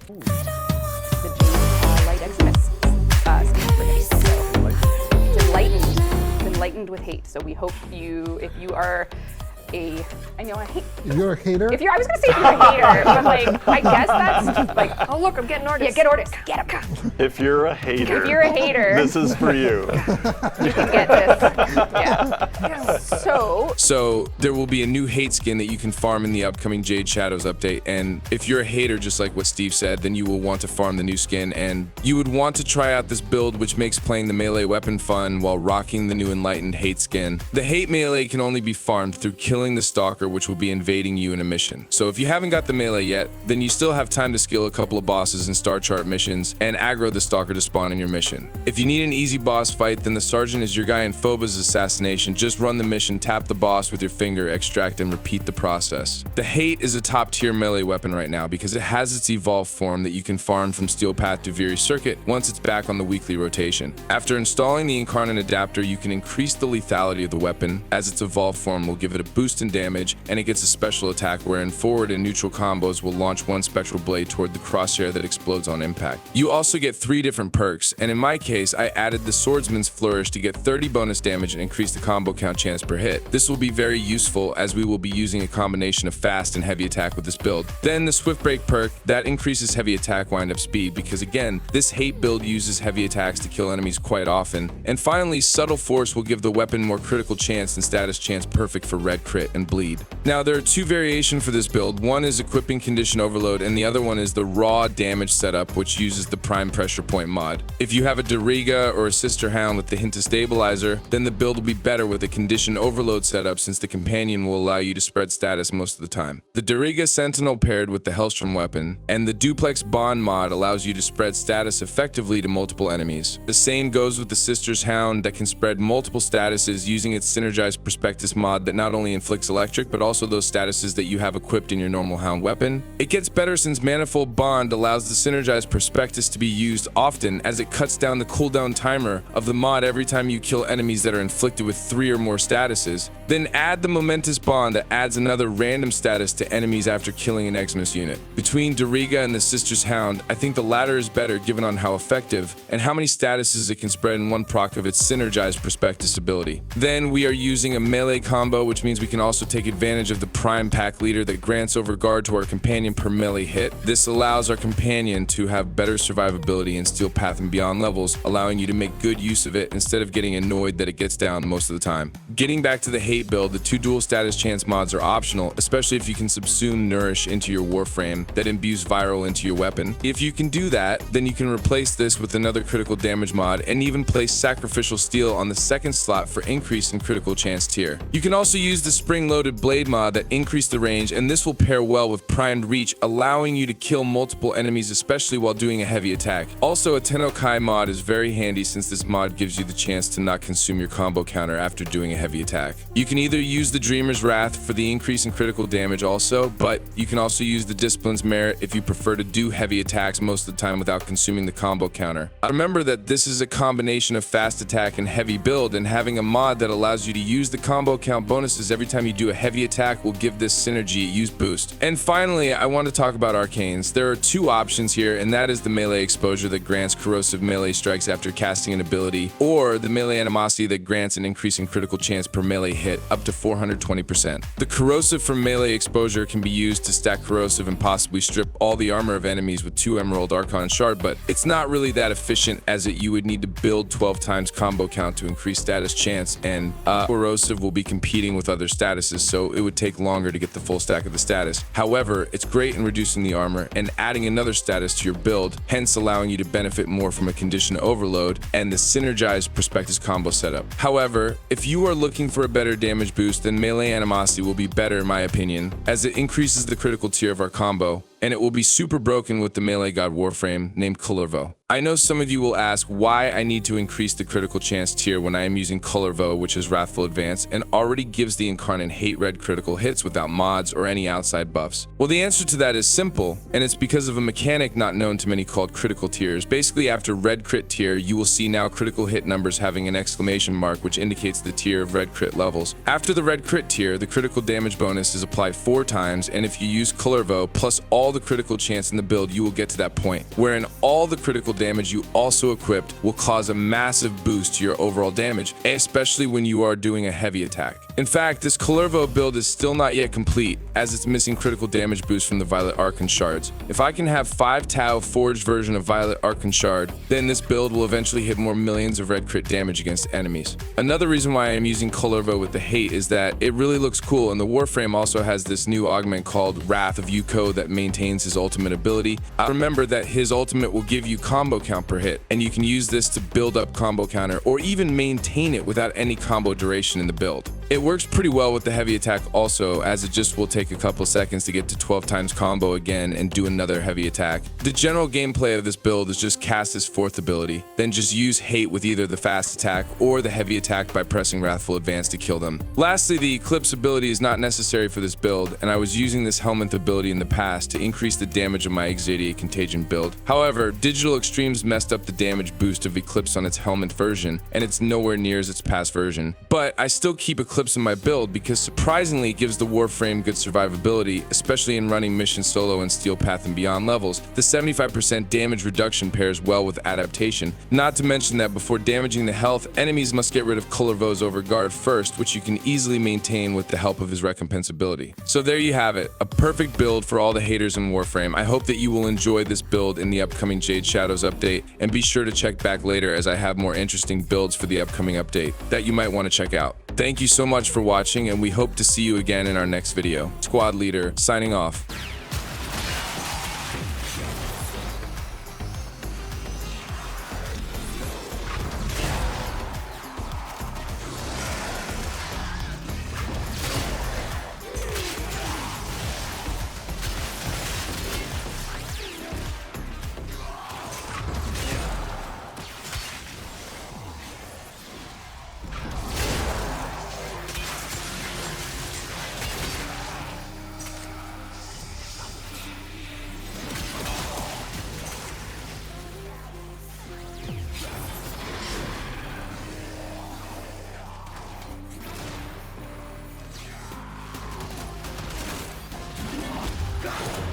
The Jade Light Eximus skin for hate. So enlightened with hate. So we hope if you are I know I hate. If you're a hater? I was gonna say if you're a hater, but like, I guess that's like, oh look, I'm getting orders. Yeah, get orders. Get them. If you're a hater. If you're a hater. This is for you. You can get this. Yeah. So there will be a new hate skin that you can farm in the upcoming Jade Shadows update. And if you're a hater, just like what Steve said, then you will want to farm the new skin. And you would want to try out this build, which makes playing the melee weapon fun while rocking the new enlightened hate skin. The hate melee can only be farmed through killing the stalker, which will be invading you in a mission. So if you haven't got the melee yet, then you still have time to skill a couple of bosses in star chart missions and aggro the stalker to spawn in your mission. If you need an easy boss fight, then the sergeant is your guy in Phoba's assassination. Just run the mission, tap the boss with your finger, extract, and repeat the process. The hate is a top tier melee weapon right now because it has its evolved form that you can farm from Steel Path to Viri Circuit once it's back on the weekly rotation. After installing the incarnate adapter, you can increase the lethality of the weapon, as its evolved form will give it a boost in damage, and it gets a special attack wherein forward and neutral combos will launch one spectral blade toward the crosshair that explodes on impact. You also get 3 different perks, and in my case, I added the Swordsman's Flourish to get 30 bonus damage and increase the combo count chance per hit. This will be very useful as we will be using a combination of fast and heavy attack with this build. Then the Swift Break perk, that increases heavy attack wind-up speed because again, this hate build uses heavy attacks to kill enemies quite often. And finally, Subtle Force will give the weapon more critical chance and status chance perfect for red crit and bleed. Now there are 2 variations for this build. One is equipping condition overload and the other one is the raw damage setup, which uses the prime pressure point mod. If you have a Dariga or a Sister Hound with the hint of stabilizer, then the build will be better with a condition overload setup since the companion will allow you to spread status most of the time. The Dariga Sentinel paired with the Hellstrom weapon and the Duplex Bond mod allows you to spread status effectively to multiple enemies. The same goes with the Sister's Hound that can spread multiple statuses using its synergized Prospectus mod that not only inflicts electric but also those statuses that you have equipped in your normal Hound weapon. It gets better since Manifold Bond allows the synergized Prospectus to be used often as it cuts down the cooldown timer of the mod every time you kill enemies that are inflicted with 3 or more statuses. Then add the Momentous Bond that adds another random status to enemies after killing an Eximus unit. Between Dariga and the Sister's Hound, I think the latter is better given on how effective and how many statuses it can spread in one proc of its synergized Prospectus ability. Then we are using a melee combo, which means we can also take advantage of the Prime Pack Leader that grants overguard to our companion per melee hit. This allows our companion to have better survivability in Steel Path and Beyond levels, allowing you to make good use of it instead of getting annoyed that it gets down most of the time. Getting back to the hate build, the 2 dual status chance mods are optional, especially if you can subsume Nourish into your Warframe that imbues Viral into your weapon. If you can do that, then you can replace this with another critical damage mod and even place Sacrificial Steel on the 2nd slot for increase in critical chance tier. You can also use the spring-loaded blade mod that increase the range, and this will pair well with primed reach, allowing you to kill multiple enemies, especially while doing a heavy attack. Also, a Tennokai mod is very handy since this mod gives you the chance to not consume your combo counter after doing a heavy attack. You can either use the Dreamer's Wrath for the increase in critical damage also, but you can also use the Discipline's Merit if you prefer to do heavy attacks most of the time without consuming the combo counter. Remember that this is a combination of fast attack and heavy build, and having a mod that allows you to use the combo count bonuses every time you do a heavy attack will give this synergy a use boost. And finally, I want to talk about arcanes. There are 2 options here, and that is the melee exposure that grants corrosive melee strikes after casting an ability, or the melee animosity that grants an increase in critical chance per melee hit up to 420%. The corrosive from melee exposure can be used to stack corrosive and possibly strip all the armor of enemies with 2 Emerald Archon Shard, but it's not really that efficient as you would need to build 12 times combo count to increase status chance, and corrosive will be competing with other statuses, so it would take longer to get the full stack of the status. However, it's great in reducing the armor and adding another status to your build, hence allowing you to benefit more from a condition overload and the synergized Prospectus combo setup. However, if you are looking for a better damage boost, then melee animosity will be better in my opinion, as it increases the critical tier of our combo, and it will be super broken with the melee god Warframe named Colorvo. I know some of you will ask why I need to increase the critical chance tier when I am using Colorvo, which is Wrathful Advance, and already gives the incarnate hate red critical hits without mods or any outside buffs. Well, the answer to that is simple, and it's because of a mechanic not known to many called critical tiers. Basically, after red crit tier, you will see now critical hit numbers having an exclamation mark, which indicates the tier of red crit levels. After the red crit tier, the critical damage bonus is applied 4 times, and if you use Colorvo plus all all the critical chance in the build, you will get to that point, wherein all the critical damage you also equipped will cause a massive boost to your overall damage, especially when you are doing a heavy attack. In fact, this Kullervo build is still not yet complete, as it's missing critical damage boost from the Violet Arcane Shards. If I can have 5 Tau forged version of Violet Arcane Shard, then this build will eventually hit more millions of red crit damage against enemies. Another reason why I am using Kullervo with the hate is that it really looks cool, and the Warframe also has this new augment called Wrath of Yuko that maintains his ultimate ability. Remember that his ultimate will give you combo count per hit, and you can use this to build up combo counter or even maintain it without any combo duration in the build. It works pretty well with the heavy attack also, as it just will take a couple seconds to get to 12 times combo again and do another heavy attack. The general gameplay of this build is just cast his 4th ability, then just use hate with either the fast attack or the heavy attack by pressing Wrathful Advance to kill them. Lastly, the Eclipse ability is not necessary for this build, and I was using this Helminth ability in the past to increase the damage of my Exadiate Contagion build. However, Digital Extremes messed up the damage boost of Eclipse on its Helminth version, and it's nowhere near as its past version. But I still keep Eclipse in my build because surprisingly it gives the Warframe good survivability, especially in running Mission Solo and Steel Path and Beyond levels. The 75% damage reduction pairs well with adaptation. Not to mention that before damaging the health, enemies must get rid of Kullervo's Overguard first, which you can easily maintain with the help of his recompense ability. So there you have it, a perfect build for all the haters in Warframe. I hope that you will enjoy this build in the upcoming Jade Shadows update, and be sure to check back later as I have more interesting builds for the upcoming update that you might want to check out. Thank you so much for watching, and we hope to see you again in our next video. Squad Leader, signing off. Go!